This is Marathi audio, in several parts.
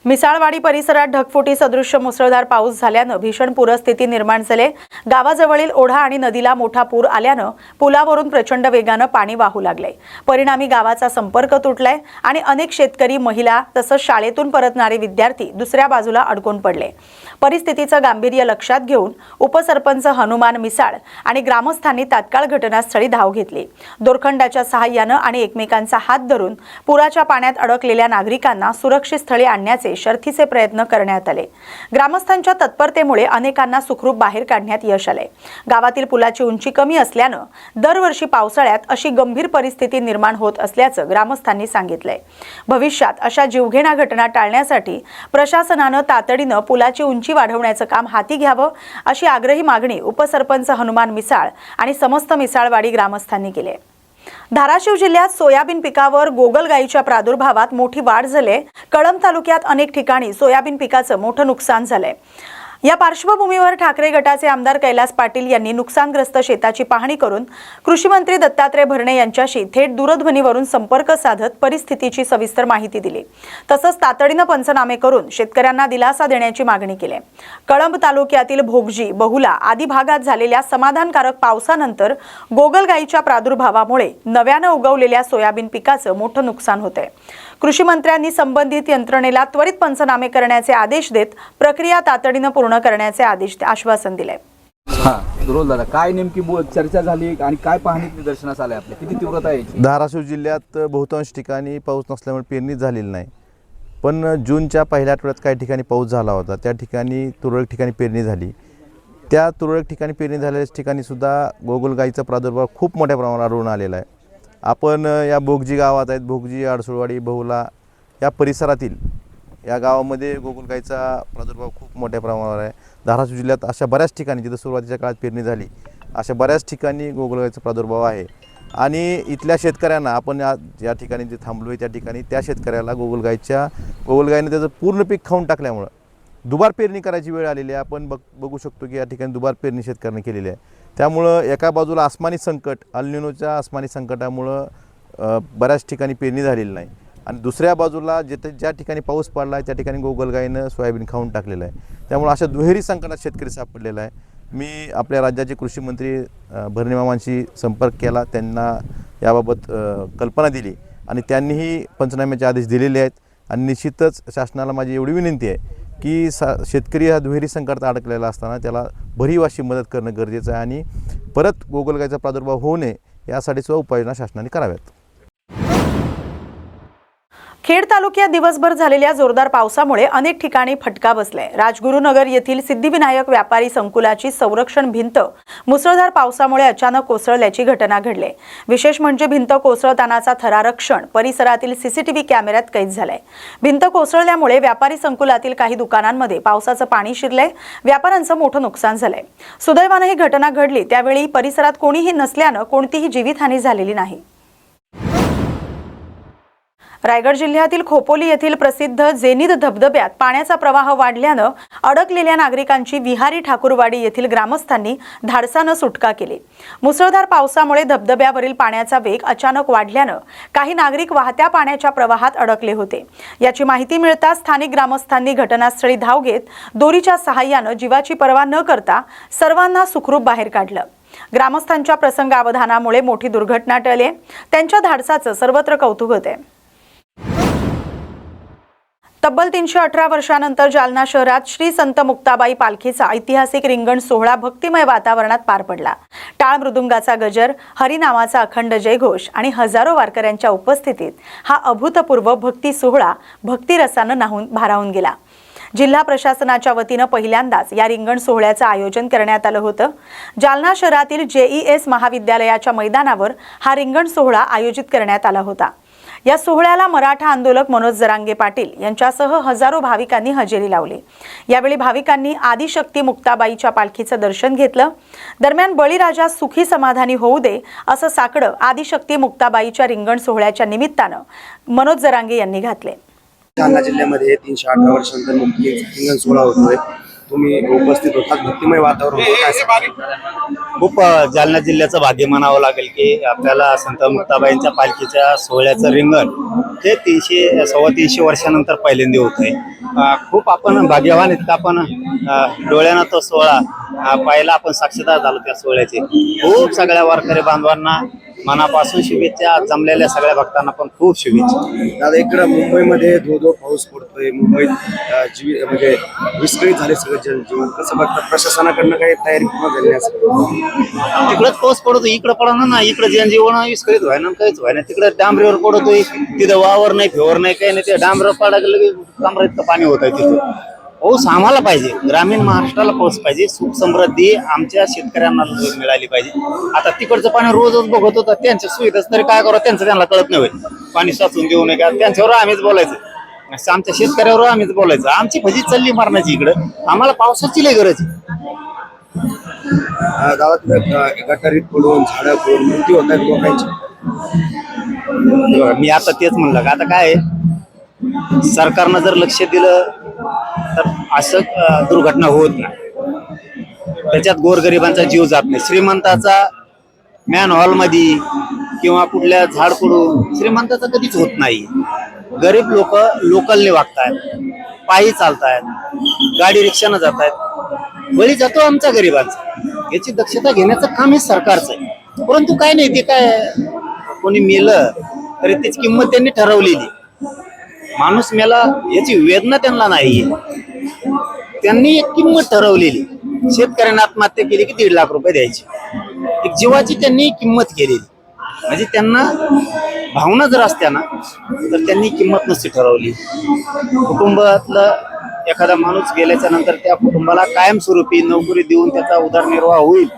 मिसाळवाडी परिसरात ढगफुटी सदृश्य मुसळधार पाऊस झाल्याने भीषण पूरस्थिती निर्माण झाली। गावाजवळील ओढा आणि नदीला मोठा पूर आल्याने पुलावरून प्रचंड वेगाने पाणी वाहू लागले। परिणामी गावाचा संपर्क तुटलाय आणि अनेक शेतकरी, महिला तसंच शाळेतून परतणारे विद्यार्थी दुसऱ्या बाजूला अडकून पडले। परिस्थितीचं गांभीर्य लक्षात घेऊन उपसरपंच हनुमान मिसाळ आणि ग्रामस्थांनी तात्काळ घटनास्थळी धाव घेतली। दोरखंडाच्या सहाय्याने आणि एकमेकांचा हात धरून पुराच्या पाण्यात अडकलेल्या नागरिकांना सुरक्षित स्थळी आणण्याचे शर्थीचे प्रयत्न करण्यात आले। ग्रामस्थांच्या तत्परतेमुळे अनेकांना सुखरूप बाहेर काढण्यात यश आले। गावातील पुलाची उंची कमी असल्याने दरवर्षी पावसाळ्यात अशी गंभीर परिस्थिती निर्माण होत असल्याचं ग्रामस्थांनी सांगितलंय। भविष्यात अशा जीवघेण्या घटना टाळण्यासाठी प्रशासनाने तातडीने पुलाची उंची वाढवण्याचं काम हाती घ्यावं अशी आग्रही मागणी उपसरपंच हनुमान मिसाळ आणि समस्त मिसाळवाडी ग्रामस्थांनी केली। धाराशिव जिल्ह्यात सोयाबीन पिकावर गोगलगाईच्या प्रादुर्भावात मोठी वाढ झाली। कळंब तालुक्यात अनेक ठिकाणी सोयाबीन पिकाचं मोठं नुकसान झालंय। या पार्श्वभूमीवर ठाकरे गटाचे आमदार कैलास पाटील यांनी नुकसानग्रस्त शेताची पाहणी करून कृषी मंत्री दत्तात्रय भरणे यांच्याशी थेट दूरध्वनीवरून संपर्क साधत परिस्थितीची सविस्तर माहिती दिली। तसंच तातडीने पंचनामे करून शेतकऱ्यांना दिलासा देण्याची मागणी केली। कळंब तालुक्यातील भोगजी, बहुला आदी भागात झालेल्या समाधानकारक पावसानंतर गोगलगाईच्या प्रादुर्भावामुळे नव्याने उगवलेल्या सोयाबीन पिकाचं मोठं नुकसान होतंय। कृषी मंत्र्यांनी संबंधित यंत्रणेला त्वरित पंचनामे करण्याचे आदेश देत प्रक्रिया तातडीने पूर्ण करण्याचे आश्वासन दिले। रोल दादा, काय नेमकी चर्चा झाली आणि काय पाहणी निदर्शनास आले? आपले किती तीव्रता आहे? धाराशिव जिल्ह्यात बहुतांश ठिकाणी पाऊस नसल्यामुळे पेरणी झालेली नाही, पण जूनच्या पहिल्या आठवड्यात काही ठिकाणी पाऊस झाला होता। त्या ठिकाणी तुरळक ठिकाणी पेरणी झाली। त्या तुरळक ठिकाणी पेरणी झालेल्या ठिकाणी सुद्धा गोगलगाईचा प्रादुर्भाव खूप मोठ्या प्रमाणात आढळून आलेला आहे। आपण या भोगजी गावात आहेत, भोगजी, अडसुळवाडी, बहुला या परिसरातील या गावामध्ये गोगलगाईचा प्रादुर्भाव खूप मोठ्या प्रमाणावर आहे। धाराशिव जिल्ह्यात अशा बऱ्याच ठिकाणी जिथं सुरुवातीच्या काळात पेरणी झाली अशा बऱ्याच ठिकाणी गोगलगाईचा प्रादुर्भाव आहे। आणि इथल्या शेतकऱ्यांना आपण या ठिकाणी जे थांबलो आहे त्या ठिकाणी त्या शेतकऱ्याला गोगलगाईने त्याचं पूर्ण पीक खाऊन टाकल्यामुळं दुबार पेरणी करायची वेळ आलेली आहे। आपण बघू शकतो की या ठिकाणी दुबार पेरणी शेतकऱ्यांनी केलेली आहे। त्यामुळं एका बाजूला आसमानी संकट, अल निनोच्या आसमानी संकटामुळं बऱ्याच ठिकाणी पेरणी झालेली नाही आणि दुसऱ्या बाजूला ज्या ठिकाणी पाऊस पडला आहे त्या ठिकाणी गोगलगाईनं सोयाबीन खाऊन टाकलेलं आहे। त्यामुळे अशा दुहेरी संकटात शेतकरी सापडलेला आहे। मी आपल्या राज्याचे कृषी मंत्री भरणे मामांशी संपर्क केला, त्यांना याबाबत कल्पना दिली आणि त्यांनीही पंचनाम्याचे आदेश दिलेले आहेत। आणि निश्चितच शासनाला माझी एवढी विनंती आहे की शेतकरी हा दुहेरी संकटात अडकलेला असताना त्याला भरीव अशी मदत करणं गरजेचं आहे आणि परत गोगलगाईचा प्रादुर्भाव होऊ नये यासाठी सुद्धा उपाययोजना शासनाने कराव्यात। खेड तालुक्यात दिवसभर झालेल्या जोरदार पावसामुळे अनेक ठिकाणी फटका बसलाय। राजगुरुनगर येथील सिद्धिविनायक व्यापारी संकुलाची संरक्षण भिंत मुसळधार पावसामुळे अचानक कोसळल्याची घटना घडली। विशेष म्हणजे भिंत कोसळतानाचा थरारक क्षण परिसरातील सीसीटीव्ही कॅमेऱ्यात कैद झालाय। भिंत कोसळल्यामुळे व्यापारी संकुलातील काही दुकानांमध्ये पावसाचं पाणी शिरलंय। व्यापाऱ्यांचं मोठं नुकसान झालंय। सुदैवाने ही घटना घडली त्यावेळी परिसरात कोणीही नसल्याने कोणतीही जीवितहानी झालेली नाही। रायगड जिल्ह्यातील खोपोली येथील प्रसिद्ध जेनिद धबधब्यात पाण्याचा प्रवाह वाढल्याने अडकलेल्या नागरिकांची विहारी ठाकूरवाडी येथील ग्रामस्थांनी धाडसाने सुटका केली। मुसळधार पावसामुळे धबधब्यावरील पाण्याचा वेग अचानक वाढल्याने काही नागरिक वाहत्या पाण्याच्या प्रवाहात अडकले होते। याची माहिती मिळताच स्थानिक ग्रामस्थांनी घटनास्थळी धाव घेत दोरीच्या सहाय्याने जीवाची पर्वा न करता सर्वांना सुखरूप बाहेर काढलं। ग्रामस्थांच्या प्रसंगावधानामुळे मोठी दुर्घटना टळली। त्यांच्या धाडसाचं सर्वत्र कौतुक होते। तब्बल 318 वर्षांनंतर जालना शहरात श्री संत मुक्ताबाई पालखीचा ऐतिहासिक रिंगण सोहळा भक्तिमय वातावरणात पार पडला। टाळ मृदुंगाचा गजर, हरिनामाचा अखंड जयघोष आणि हजारो वारकऱ्यांच्या उपस्थितीत हा अभूतपूर्व भक्ती सोहळा भक्तिरसाने भारावून गेला। जिल्हा प्रशासनाच्या वतीने पहिल्यांदाच या रिंगण सोहळ्याचं आयोजन करण्यात आलं होतं। जालना शहरातील JES महाविद्यालयाच्या मैदानावर हा रिंगण सोहळा आयोजित करण्यात आला होता। या सोहळ्याला मराठा आंदोलक मनोज जरांगे पाटील यांच्यासह हजारो भाविकांनी हजेरी लावली। यावेळी भाविकांनी आदिशक्ती मुक्ताबाईच्या पालखीचं दर्शन घेतलं। दरम्यान बळीराजा सुखी समाधानी होऊ दे असं साकडं आदिशक्ती मुक्ताबाईच्या रिंगण सोहळ्याच्या निमित्तानं मनोज जरांगे यांनी घातले। जालना जिल्ह्यामध्ये 318 वर्षांनंतर रिंगण सोहळा होतोय। तुम्ही उपस्थित होतात, भक्तिमय वातावरण होतं, काय सांगाल? खूप जालना जिल्ह्याचं भाग्य म्हणावं लागेल की आपल्याला संत मुक्ताबाईंच्या पालखीच्या सोहळ्याचं रिंगण हे 300-325 वर्षानंतर पहिल्यांदा होत आहे. खूप आपण भाग्यवान आहेत. आपण डोळ्यानं तो सोहळा पाहिला, आपण साक्षीदार झालो त्या सोहळ्याचे. खूप सगळ्या वारकरी बांधवांना मनापासून शुभेच्छा, जमलेल्या सगळ्या भक्तांना पण खूप शुभेच्छा. दादा, इकडं मुंबईमध्ये धो पाऊस पडतोय, मुंबईत म्हणजे विस्कळीत झाले सगळं जनजीवन, कसं बघतात? प्रशासनाकडनं काही तयारी पूर्ण झाली असं? तिकडंच पाऊस पडतो, इकडं पडणार ना. इकडं जनजीवन विस्कळीत व्हाय ना, काहीच व्हाय ना. तिकडं डांबरीवर पडतोय, तिथं वावर नाही, फेवर नाही, काही नाही. ते डांबरीवर पडायला गेलं की कमरा इतकं पाणी होत आहे तिथं. पाऊस आम्हाला पाहिजे, ग्रामीण महाराष्ट्राला पाऊस पाहिजे, सुख समृद्धी आमच्या शेतकऱ्यांना मिळाली पाहिजे. आता तिकडचं पाणी रोजच बघत होतं, त्यांच्या सुविधाच तरी काय करावं त्यांचं त्यांना कळत नाही. पाणी साचून देऊ नये का, त्यांच्यावर आम्हीच बोलायचं, आमच्या शेतकऱ्यावर आम्हीच बोलायचं. आमची भजी चालली मारण्याची इकडं, आम्हाला पावसाची लय गरज आहे. दादा, गटारीत पडून झाडं पडून मृत्यू होत आहेत लोकांची. मी आता तेच म्हणलं का, आता काय आहे, सरकारनं जर लक्ष दिलं तर असं दुर्घटना होत नाही. त्याच्यात गोरगरिबांचा जीव जात नाही. श्रीमंताचा मॅन हॉलमध्ये किंवा कुठल्या झाड पडून श्रीमंताचा कधीच होत नाही. गरीब लोक लोकलने वागतायत, पायी चालतायत, गाडी रिक्षानं जात आहेत, बळी जातो आमचा गरिबांचा. याची दक्षता घेण्याचं काम हे सरकारचं आहे. परंतु काय नाही, ते काय कोणी मेलं तरी त्याची किंमत त्यांनी ठरवलेली. माणूस मेला याची वेदना त्यांना नाहीये, त्यांनी एक किंमत ठरवलेली. शेतकऱ्यांना आत्महत्या केली की 1.5 लाख रुपये द्यायची, एक जीवाची त्यांनी किंमत केलेली. म्हणजे त्यांना भावना जर असत्या ना तर त्यांनी किंमत नसती ठरवली. कुटुंबातलं एखादा माणूस गेल्याच्या नंतर त्या कुटुंबाला कायमस्वरूपी नोकरी देऊन त्याचा उदरनिर्वाह होईल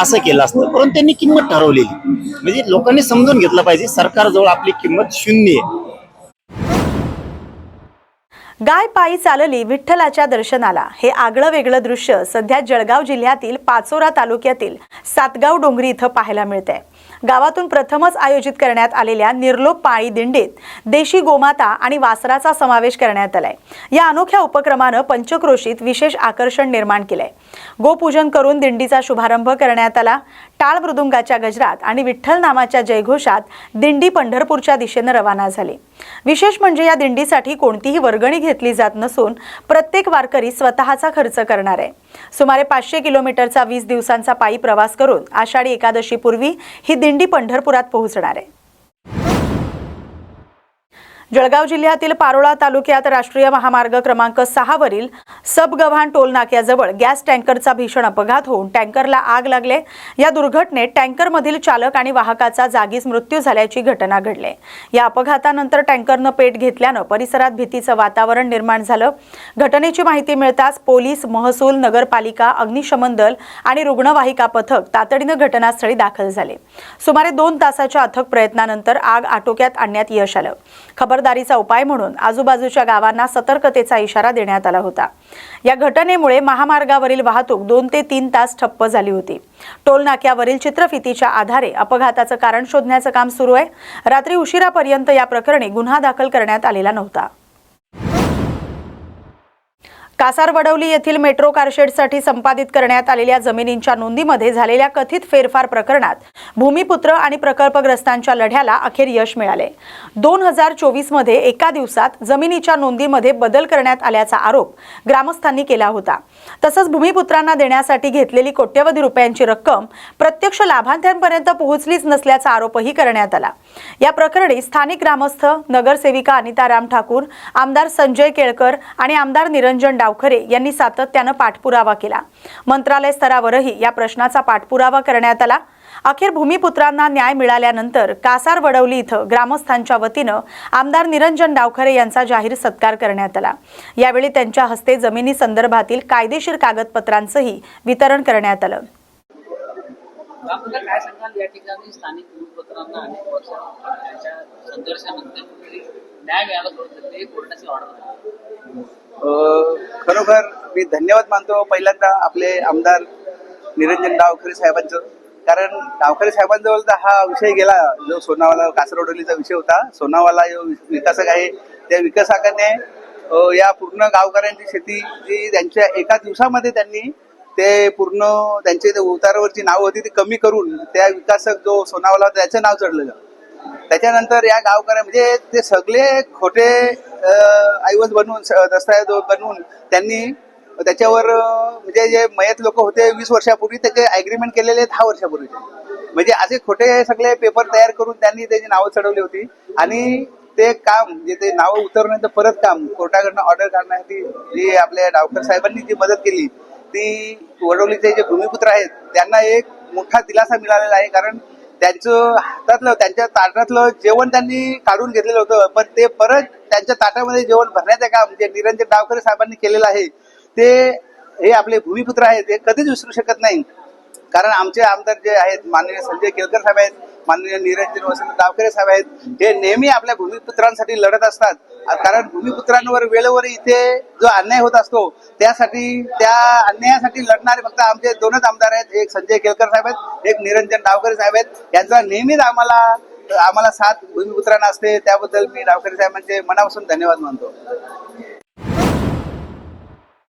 असं केलं असतं, परंतु त्यांनी किंमत ठरवलेली. म्हणजे लोकांनी समजून घेतलं पाहिजे, सरकारजवळ आपली किंमत शून्य आहे. गाय पायी चालली विठ्ठलाच्या दर्शनाला, हे आगळं वेगळं दृश्य सध्या जळगाव जिल्ह्यातील पाचोरा तालुक्यातील सातगाव डोंगरी इथं पाहायला मिळतंय. गावातून प्रथमच आयोजित करण्यात आलेल्या निर्लोप पाळी दिंडीत देशी गोमाता आणि वासराचा समावेश करण्यात आलाय. या अनोख्या उपक्रमानं पंचक्रोशीत विशेष आकर्षण निर्माण केलंय. गोपूजन करून दिंडीचा शुभारंभ करण्यात आला. टाळ मृदुंगाच्या गजरात आणि विठ्ठल नामाच्या जयघोषात दिंडी पंढरपूरच्या दिशेनं रवाना झाली. विशेष म्हणजे या दिंडीसाठी कोणतीही वर्गणी घेतली जात नसून प्रत्येक वारकरी स्वतःचा खर्च करणार आहे. सुमारे 500 किलोमीटरचा 20 दिवसांचा पायी प्रवास करून आषाढी एकादशीपूर्वी ही दिंडी पंढरपुरात पोहोचणार आहे. जळगाव जिल्ह्यातील पारोळा तालुक्यात राष्ट्रीय महामार्ग क्रमांक 6 वरील सबगव्हाण टोल नाक्याजवळ गॅस टँकरचा भीषण अपघात होऊन टँकरला आग लागले. या दुर्घटनेत टँकरमधील चालक आणि वाहकाचा जागीच मृत्यू झाल्याची घटना घडली. या अपघातानंतर टँकरनं पेट घेतल्यानं परिसरात भीतीचं वातावरण निर्माण झालं. घटनेची माहिती मिळताच पोलीस, महसूल, नगरपालिका, अग्निशमन दल आणि रुग्णवाहिका पथक तातडीनं घटनास्थळी दाखल झाले. सुमारे 2 तासाच्या अथक प्रयत्नानंतर आग आटोक्यात आणण्यात यश आलं. खबरदारीचा उपाय म्हणून आजूबाजूच्या गावांना सतर्कतेचा इशारा देण्यात आला होता. या घटनेमुळे महामार्गावरील वाहतूक 2 ते 3 तास ठप्प झाली होती. टोल नाक्यावरील चित्रफितीच्या आधारे अपघाताचं कारण शोधण्याचं काम सुरू आहे. रात्री उशिरापर्यंत या प्रकरणी गुन्हा दाखल करण्यात आलेला नव्हता. कासारवडवली येथील मेट्रो कारशेडसाठी संपादित करण्यात आलेल्या जमिनींच्या नोंदीमध्ये झालेल्या कथित फेरफार प्रकरणात भूमिपुत्र आणि प्रकल्पग्रस्तांच्या लढ्याला अखेर यश मिळाले. 2024 मध्ये एका दिवसात जमिनीच्या नोंदीमध्ये बदल करण्यात आल्याचा आरोप ग्रामस्थांनी केला होता. तसंच भूमिपुत्रांना देण्यासाठी घेतलेली कोट्यवधी रुपयांची रक्कम प्रत्यक्ष लाभार्थ्यांपर्यंत पोहोचलीच नसल्याचा आरोपही करण्यात आला. या प्रकरणी स्थानिक ग्रामस्थ, नगरसेविका अनिता राम ठाकूर, आमदार संजय केळकर आणि आमदार निरंजन डावखरे यांनी सातत्यानं पाठपुरावा केला. मंत्रालय स्तरावरही या प्रश्नाचा पाठपुरावा करण्यात आला. अखेर भूमिपुत्रांना न्याय मिळाल्यानंतर कासारवडवली इथं ग्रामस्थांच्या वतीनं आमदार निरंजन डावखरे यांचा जाहीर सत्कार करण्यात आला. यावेळी त्यांच्या हस्ते जमिनी संदर्भातील कायदेशीर कागदपत्रांचंही वितरण करण्यात आलं. आपल्याला काय सांगाल, या ठिकाणी स्थानिक भूमिपुत्रांना अनेक वर्षांच्या संघर्षानंतर न्याय मिळाला होता, ते कोर्टाची ऑर्डर आहे. खरोखर मी धन्यवाद मानतो पहिल्यांदा आपले आमदार निरंजन डावखरे साहेबांचं. कारण डावखरे साहेबांजवळ तर हा विषय गेला, जो सोनावाला कासारवडवलीचा विषय होता. सोनावाला जो विकासक आहे त्या विकासकाने या पूर्ण गावकऱ्यांची शेती जी त्यांच्या एका दिवसामध्ये त्यांनी ते पूर्ण त्यांचे ते उतारावरची नाव होती ती कमी करून त्या विकासक जो सोनावाला होता त्याचं नाव चढलेलं. त्याच्यानंतर या गावकऱ्या म्हणजे ते सगळे खोटे ऐवज बनवून दस्तऐवज बनवून त्यांनी त्याच्यावर म्हणजे जे मयत लोक होते 20 वर्षापूर्वी त्याचे ऍग्रीमेंट केलेले 10 वर्षापूर्वी, म्हणजे असे खोटे सगळे पेपर तयार करून त्यांनी त्याची नावं चढवली होती. आणि ते काम जे ते नावं उतरवण्याचं परत काम कोर्टाकडनं ऑर्डर काढण्यासाठी जी आपल्या डावकर साहेबांनी जी मदत केली ती वडवलीचे जे भूमिपुत्र आहेत त्यांना एक मोठा दिलासा मिळालेला आहे. कारण त्यांचं हातातलं त्यांच्या ताटातलं जेवण त्यांनी काढून घेतलेलं होतं, पण ते परत त्यांच्या ताटामध्ये जेवण भरण्याचं काम जे निरंजन डावकर साहेबांनी केलेलं आहे ते हे आपले भूमिपुत्र आहेत ते कधीच विसरू शकत नाही. कारण आमचे आमदार जे आहेत माननीय संजय केळकर साहेब आहेत, माननीय निरंजन वसंत डावखरे साहेब आहेत, हे नेहमी आपल्या भूमिपुत्रांसाठी लढत असतात. कारण भूमिपुत्रांवर वेळेवर इथे जो अन्याय होत असतो त्यासाठी त्या अन्यायासाठी लढणारे फक्त आमचे 2च आमदार आहेत, एक संजय केळकर साहेब आहेत, एक निरंजन डावखरे साहेब आहेत. यांचा नेहमीच आम्हाला साथ भूमिपुत्रांना असते. त्याबद्दल मी डावखरे साहेबांचे मनापासून धन्यवाद मानतो.